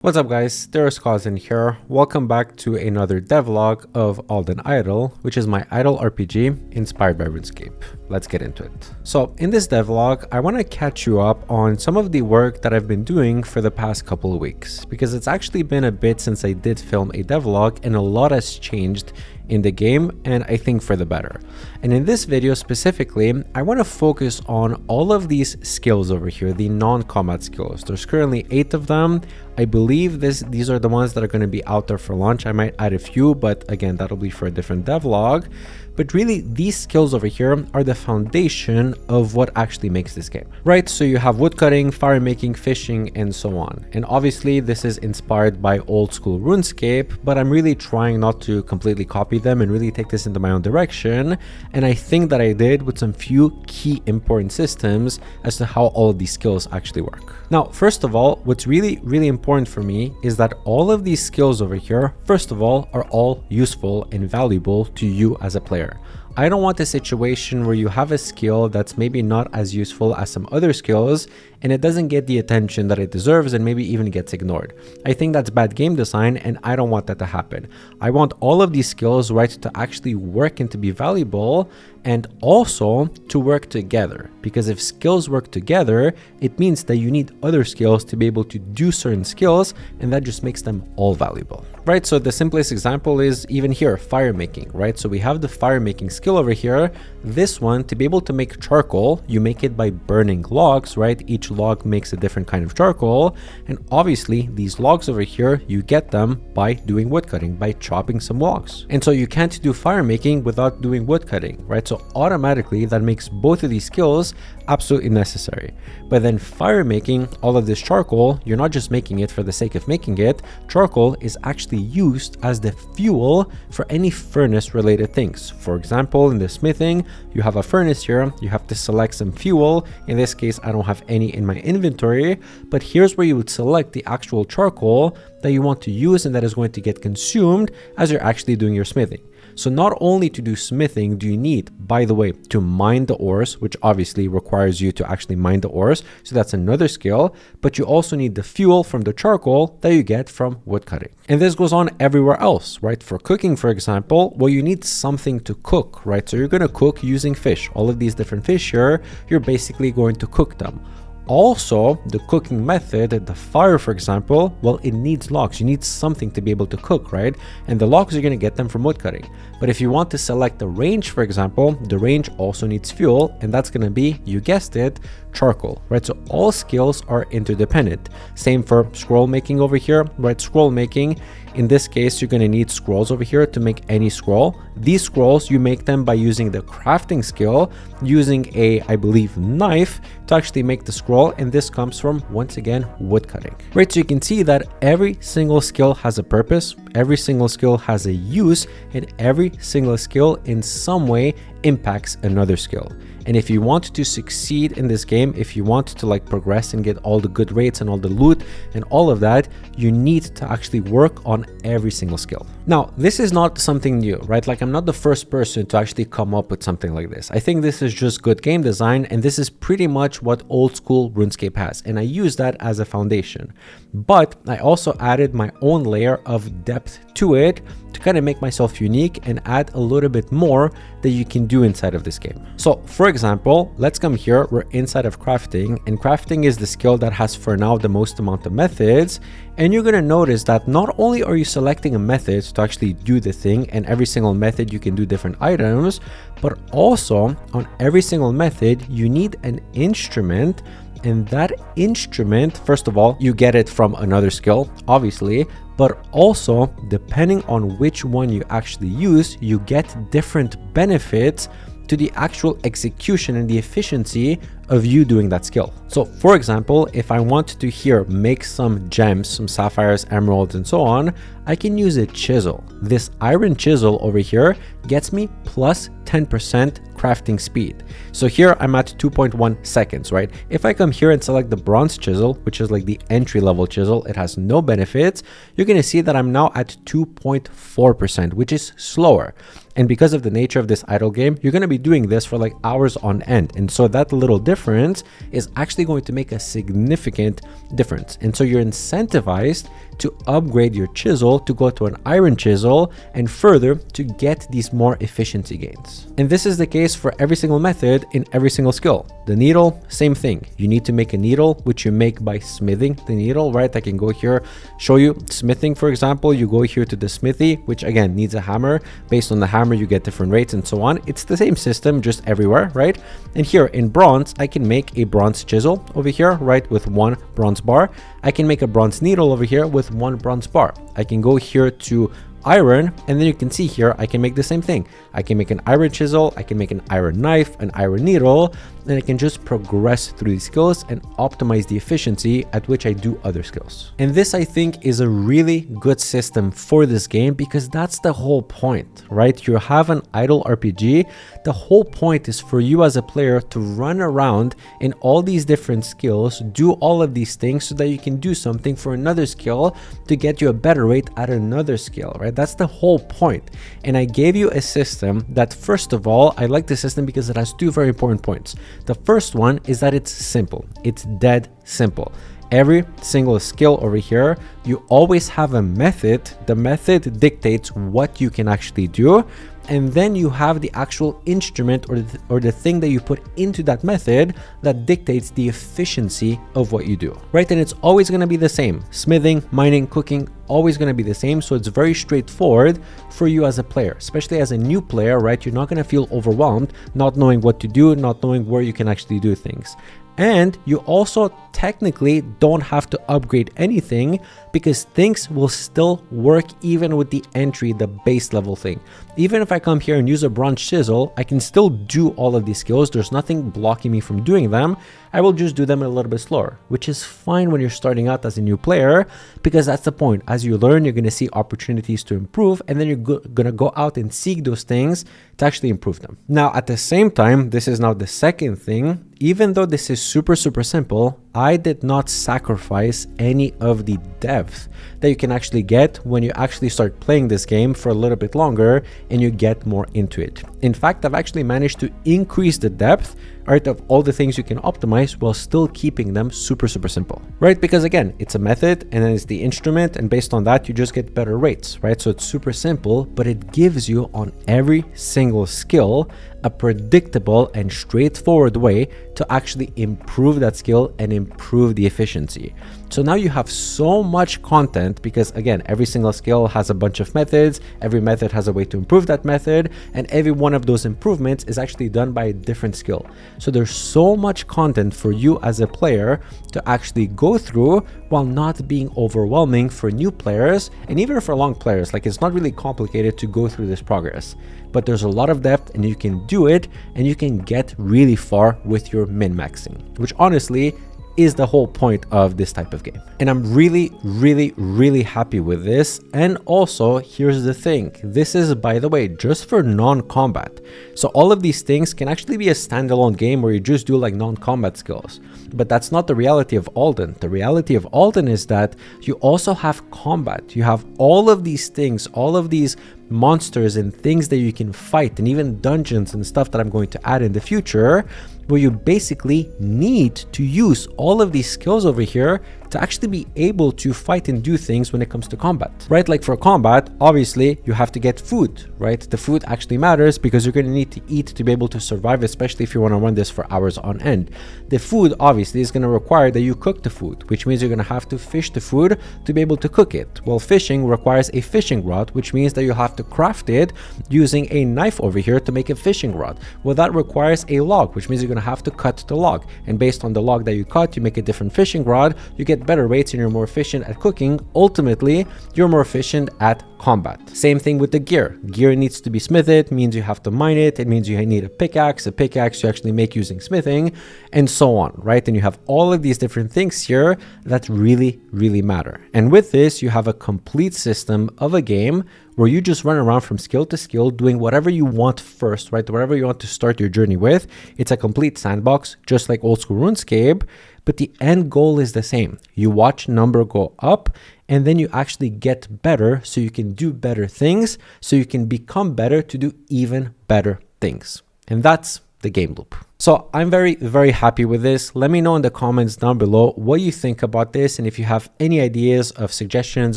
What's up guys, there's Cousin here. Welcome back to another devlog of Alden Idol, which is my idle RPG inspired by RuneScape. Let's get into it. So in this devlog, I want to catch you up on some of the work that I've been doing for the past couple of weeks, because it's actually been a bit since I did film a devlog and a lot has changed in the game, and I think for the better. And in this video specifically, I want to focus on all of these skills over here, the non-combat skills. There's currently 8 of them. I believe these are the ones that are going to be out there for launch. I might add a few, but again, that'll be for a different devlog. But really, these skills over here are the foundation of what actually makes this game, right? So you have woodcutting, fire making, fishing, and so on. And obviously, this is inspired by old school RuneScape, but I'm really trying not to completely copy them and really take this into my own direction. And I think that I did with some few key important systems as to how all of these skills actually work. Now, first of all, what's really important for me is that all of these skills over here, first of all, are all useful and valuable to you as a player. I don't want a situation where you have a skill that's maybe not as useful as some other skills and it doesn't get the attention that it deserves and maybe even gets ignored. I think that's bad game design and I don't want that to happen. I want all of these skills, right, to actually work and to be valuable and also to work together, because if skills work together, it means that you need other skills to be able to do certain skills, and that just makes them all valuable, right? So the simplest example is even here, fire making, right? So we have the fire making skill over here. This one, to be able to make charcoal, you make it by burning logs, right? Each log makes a different kind of charcoal, and obviously these logs over here, you get them by doing woodcutting, by chopping some logs. And so you can't do fire making without doing woodcutting, right? So automatically that makes both of these skills absolutely necessary. But then fire making, all of this charcoal, you're not just making it for the sake of making it. Charcoal is actually used as the fuel for any furnace related things. For example, in the smithing, you have a furnace here, you have to select some fuel. In this case, I don't have any in my inventory, but here's where you would select the actual charcoal that you want to use and that is going to get consumed as you're actually doing your smithing. So not only to do smithing do you need, by the way, to mine the ores, which obviously requires you to actually mine the ores. So that's another skill, but you also need the fuel from the charcoal that you get from woodcutting. And this goes on everywhere else, right? For cooking, for example, well, you need something to cook, right? So you're going to cook using fish. All of these different fish here, you're basically going to cook them. Also, the cooking method, the fire, for example, well, it needs logs. You need something to be able to cook, right? And the logs, you're going to get them from woodcutting. But if you want to select the range, for example, the range also needs fuel, and that's going to be, you guessed it, charcoal, right? So all skills are interdependent. Same for scroll making over here, right? Scroll making, in this case, you're going to need scrolls over here to make any scroll. These scrolls, you make them by using the crafting skill, using a, I believe, knife to actually make the scroll. And this comes from, once again, woodcutting, right? So you can see that every single skill has a purpose. Every single skill has a use, and every single skill in some way impacts another skill. And if you want to succeed in this game, if you want to like progress and get all the good rates and all the loot and all of that, you need to actually work on every single skill. Now, this is not something new, right? Like I'm not the first person to actually come up with something like this. I think this is just good game design, and this is pretty much what old school RuneScape has. And I use that as a foundation. But I also added my own layer of depth to it to kind of make myself unique and add a little bit more that you can do inside of this game. So for example, let's come here, we're inside of crafting, and crafting is the skill that has for now the most amount of methods. And you're going to notice that not only are you selecting a method to actually do the thing, and every single method you can do different items, but also on every single method you need an instrument. And that instrument, first of all, you get it from another skill, obviously, but also depending on which one you actually use, you get different benefits to the actual execution and the efficiency of you doing that skill. So for example, if I want to here make some gems, some sapphires, emeralds, and so on, I can use a chisel. This iron chisel over here gets me plus 10% crafting speed. So here I'm at 2.1 seconds, right? If I come here and select the bronze chisel, which is like the entry level chisel, it has no benefits, you're going to see that I'm now at 2.4%, which is slower. And because of the nature of this idle game, you're going to be doing this for like hours on end. And so that little difference is actually going to make a significant difference. And so you're incentivized to upgrade your chisel to go to an iron chisel and further to get these more efficiency gains. And this is the case for every single method in every single skill. The needle, same thing. You need to make a needle, which you make by smithing the needle, right? I can go here, show you smithing, for example. You go here to the smithy, which again needs a hammer. Based on the hammer, you get different rates and so on. It's the same system, just everywhere, right? And here in bronze, I can make a bronze chisel over here, right, with one bronze bar. I can make a bronze needle over here with one bronze bar. I can go here to iron, and then you can see here I can make the same thing. I can make an iron chisel, I can make an iron knife, an iron needle, and I can just progress through these skills and optimize the efficiency at which I do other skills. And this, I think, is a really good system for this game because that's the whole point, right? You have an idle RPG. The whole point is for you as a player to run around in all these different skills, do all of these things so that you can do something for another skill to get you a better rate at another skill, right? That's the whole point. And I gave you a system that, first of all, I like the system because it has two very important points. The first one is that it's simple. It's dead simple. Every single skill over here, you always have a method. The method dictates what you can actually do. And then you have the actual instrument or the thing that you put into that method that dictates the efficiency of what you do, right? And it's always going to be the same. Smithing, mining, cooking, always going to be the same. So it's very straightforward for you as a player, especially as a new player, right? You're not going to feel overwhelmed, not knowing what to do, not knowing where you can actually do things. And you also technically don't have to upgrade anything because things will still work even with the entry, the base level thing. Even if I come here and use a bronze chisel, I can still do all of these skills. There's nothing blocking me from doing them. I will just do them a little bit slower, which is fine when you're starting out as a new player because that's the point. As you learn, you're going to see opportunities to improve, and then you're going to go out and seek those things to actually improve them. Now, at the same time, this is now the second thing. Even though this is super simple, I did not sacrifice any of the depth that you can actually get when you actually start playing this game for a little bit longer and you get more into it. In fact, I've actually managed to increase the depth, right, of all the things you can optimize while still keeping them super simple, right? Because again, it's a method and then it's the instrument, and based on that, you just get better rates, right? So it's super simple, but it gives you on every single skill a predictable and straightforward way to actually improve that skill and improve the efficiency. So now you have so much content because again, every single skill has a bunch of methods, every method has a way to improve that method, and every one of those improvements is actually done by a different skill. So there's so much content for you as a player to actually go through while not being overwhelming for new players and even for long players. Like, it's not really complicated to go through this progress, but there's a lot of depth and you can do it and you can get really far with your min-maxing, which honestly is the whole point of this type of game. And I'm really happy with this. And also, here's the thing. This is, by the way, just for non-combat. So all of these things can actually be a standalone game where you just do like non-combat skills. But that's not the reality of Alden. The reality of Alden is that you also have combat. You have all of these things, all of these monsters and things that you can fight, and even dungeons and stuff that I'm going to add in the future, where you basically need to use all of these skills over here to actually be able to fight and do things when it comes to combat, right? Like for combat, obviously you have to get food, right? The food actually matters because you're going to need to eat to be able to survive, especially if you want to run this for hours on end. The food obviously is going to require that you cook the food, which means you're going to have to fish the food to be able to cook it. Well, fishing requires a fishing rod, which means that you have to craft it using a knife over here to make a fishing rod. Well, that requires a log, which means you're going to have to cut the log, and based on the log that you cut, you make a different fishing rod. You get better rates and you're more efficient at cooking. Ultimately, you're more efficient at combat. Same thing with the gear. Gear needs to be smithed, means you have to mine it. It means you need a pickaxe you actually make using smithing, and so on, right? And you have all of these different things here that really matter. And with this, you have a complete system of a game where you just run around from skill to skill doing whatever you want first, right? Whatever you want to start your journey with. It's a complete sandbox, just like old school RuneScape, but the end goal is the same. You watch number go up, and then you actually get better so you can do better things, so you can become better to do even better things. And that's the game loop. So I'm very happy with this. Let me know in the comments down below what you think about this, and if you have any ideas of suggestions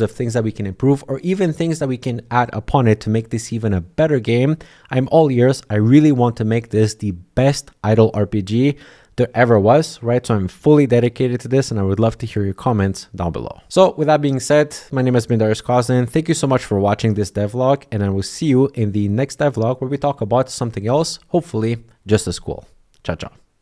of things that we can improve, or even things that we can add upon it to make this even a better game. I'm all ears. I really want to make this the best idle RPG there ever was, right? So I'm fully dedicated to this, and I would love to hear your comments down below. So with that being said, my name has been Darius Kozin. Thank you so much for watching this devlog, and I will see you in the next devlog where we talk about something else, hopefully just as cool. Ciao, ciao.